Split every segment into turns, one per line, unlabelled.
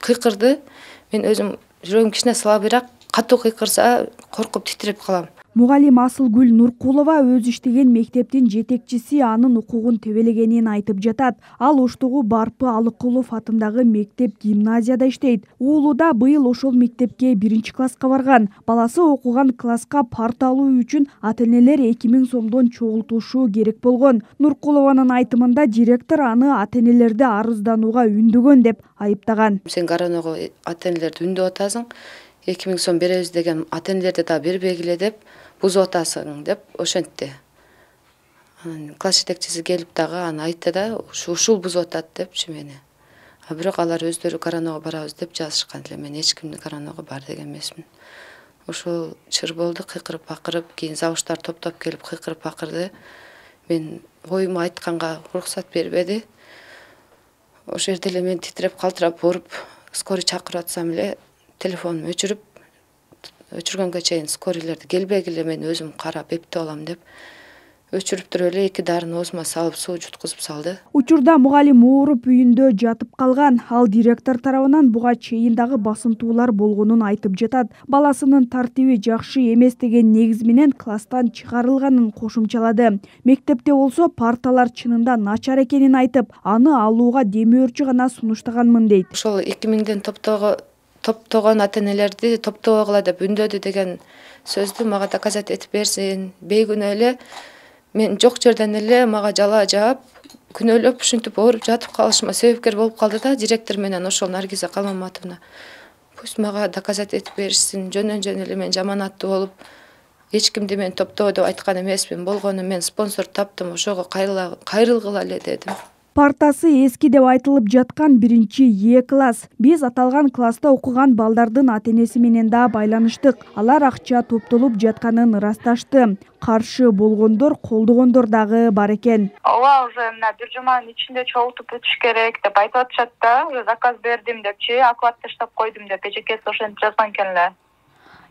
кыйкырды. Мен өзүм жүрөгүм кичине слабыйраак, катуу кыйкырса коркуп титиреп калам.
Мугалим Асылгүл Нуркулова өз иштеген мектептин жетекчиси анын укугун тебелегенин айтып жатат. Ал Оштогу Барпы Алыкулов атындагы мектеп гимназияда иштейт. Уулу да быйыл ошол мектепке 1-класска барган. Баласы окуган класска парта алуу үчүн ата-энелер 2000 сомдон чогултушу керек болгон. Нуркулованын айтымында директор аны ата-энелерди арызданууга үндөгөн деп айыптаган.
Сен коронага ата-энелерди үндөп атасың, 2000 сом беребиз деген ата-энелерди да бербегиле деп бузуп атасың деп ошентти. Класс жетекчиси келип дагы аны айтты да, ушул бузуп атат депчи мени. Бирок алар өздөрү коронага барабыз деп жазышкан эле. Мен эч кимди коронага бар деген эмесмин. Ошол чыр болду, кыйкырып бакырып, кийин завуштар топтоп келип кыйкырып бакырды. Мен оюму айтканга уруксат бербеди. Ошол жерде эле мен титиреп калтырап оруп, скорый чакырып атсам эле телефонум өчүргөнгө чейин скорийлерди келбегиле мен өзүм карап эптеп алам деп өчүрүп туруп эле 2 дарыны оозума салып суу жуткузуп салды.
Учурда мугалим ооруп үйүндө жатып калган. Ал директор тарабынан буга чейин дагы басынтуулар болгонун айтып жатат. Баласынын тартиби жакшы эмес деген негиз менен класстан чыгарылганын кошумчалады. Мектепте болсо парталар чынында начар экенин айтып, аны алууга демөөрчү гана сунуштаганмын дейт.
Ошол 2000ден топтогон ата-энелерди топтогула деп үндөдү деген сөздү мага доказать этип берсин. Бейгүнөө эле мен жок жерден эле мага жала жаап, күнөөлөп ушинтип ооруп жатып калышыма себепкер болуп калды да директор менен ошол Наргиза Калмаматовна. Пусть мага доказать этип беришсин. Жөн эле мен жаманаттуу болуп, эч кимди мен топтоо деп айткан эмесмин. Болгону мен спонсор таптым, ошого кайрылгыла эле дедим.
Партасы эски деп айтылып жаткан 1-Е класс. Биз аталган класста окуган балдардын ата-энеси менен да байланыштык. Алар акча топтолуп жатканын ырасташты. Каршы болгондор, колдогондор дагы бар экен.
Ооба, уже мына бир жуманын ичинде чогултуп өтүш керек деп айтып атышат да. Заказ бердим депчи, оклад таштап койдум деп эжекеси ошентип жазган экен эле.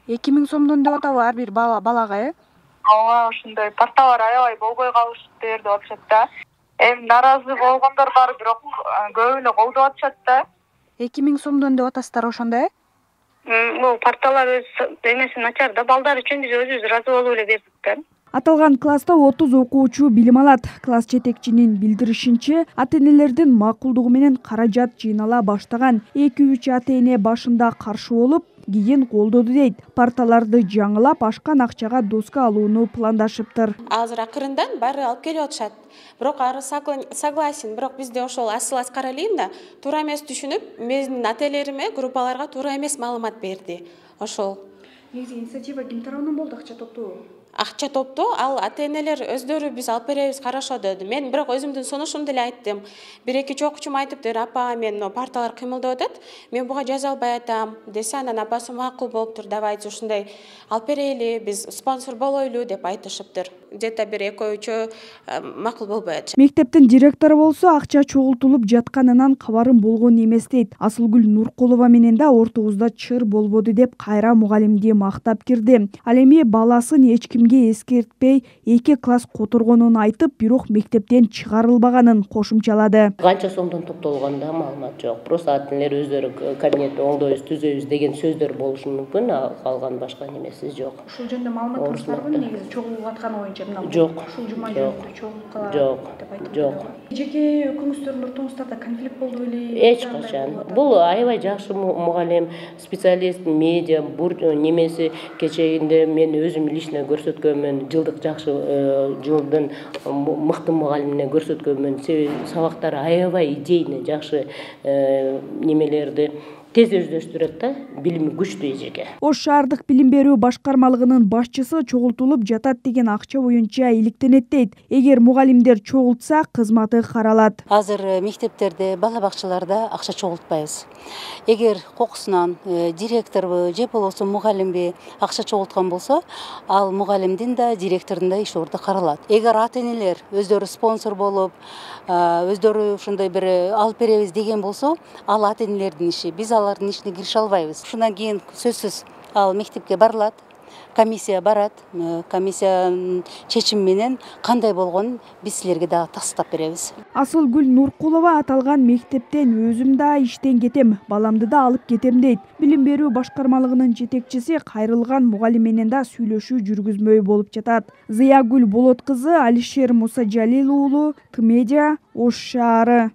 2000 сомдон деп атабы ар бир балага,
Ооба, ошондой парталар аябай болбой калышты деп атышат да. Наразы болгондор бар, бирок көбү эле колдоп атышат да.
2000 сомдон деп атасыздар ошондой?
Бул парталар өз эмеси начар да, балдар үчүн биз өзүбүз ыраазы болуп эле бердик да.
Аталган класста 30 окуучу билим алат. Класс жетекчинин билдиришинче, ата-энелердин макулдугу менен каражат жыйнала баштаган. 2-3 ата-эне башында каршы болуп, кийин колдоду дейт. Парталарды жаңылап, ашкан акчага доска алууну пландашыптыр.
Азыр акырындан баары алып келип атышат. Бирок ары согласен, бирок бизде ошол асыл аскар алиев да туура эмес түшүнүп, менин ата-энелериме, группаларга туура эмес маалымат берди. Ошол.
Негизи инициатива ким тарабынан болду, акча топтоо?
Акча топтоо ал ата-энелер өздөрү биз алып беребиз, карашо деди. Мен бирок өзүмдүн сунушумду эле айттым. 1-2 чокучум айтыптыр, апа мен парталар кыймылдап атат, мен буга жаза албай атам десе, анан апасы макул болуптур, давайте ушундай алып берели, биз спонсор болойлу деп айтышыптыр. Где-то 1-2 макул болбой атышат.
Мектептин директору болсо акча чогултулуп жатканынан кабарым болгон эмес дейт. Асылгүл Нуркулова менен да ортобузда чыр болбоду деп кайра мугалимди мактап кирди. Ал эми баласын эч кимге эскертпей 2 класс которгонун айтып, бирок мектептен чыгарылбаганын кошумчалады.
Канча сомдон топтолгонда маалымат жок. Просто ата-энелер өздөрү кабинет оңдойбуз, түзөбүз деген сөздөр болушу мүмкүн, калган башка немеси жок.
Ушул жөнүндө маалыматыңыз барбы? Негизи чогулуп атканы боюнча
жок.
Ушул жума жөнүндө чогулуп калат деп айтып
жок.
Жеке өкүңүздөрдүн ортоңуздарда конфликт болду беле?
Эч качан. Бул аябай жакшы мугалим, специалист, медиа, немеси кечегинде мен өзүм лично көрсөткөнмүн, жылдык жакшы жылдын мыкты мугалимине көрсөткөнмүн. Себеби сабактары аябай идейный, жакшы немелерди тез өздөштүрөт да, билими күчтүү эжеке.
Ош шаардык билим берүү башкармалыгынын башчысы чогултулуп жатат деген акча боюнча иликтенет дейт. Эгер мугалимдер чогултса, кызматы каралат.
Азыр мектептерде, бала бакчаларда акча чогултпайбыз. Эгер кокусунан директорбу же болбосо мугалимби акча чогулткан болсо, ал мугалимдин да, директордун да иш орду каралат. Эгер ата-энелер өздөрү спонсор болуп, өздөрү ушундай бир алып беребиз деген болсо, ал ата-энелердин иши. Биз алардын ишине кирише албайбыз. Ушундан кийин сөзсүз ал мектепке барылат. комиссия барат, комиссиянын чечими менен кандай болгонун биз силерге дагы тастап беребиз.
Асылгүл Нуркулова аталган мектептен өзүм да иштен кетем, баламды да алып кетем дейт. Билим берүү башкармалыгынын жетекчиси кайрылган мугалим менен да сүйлөшүү жүргүзмөй болуп жатат. Зыягүл Болот кызы, Алишер Мусажалил уулу, Тмедиа, Ош шаары.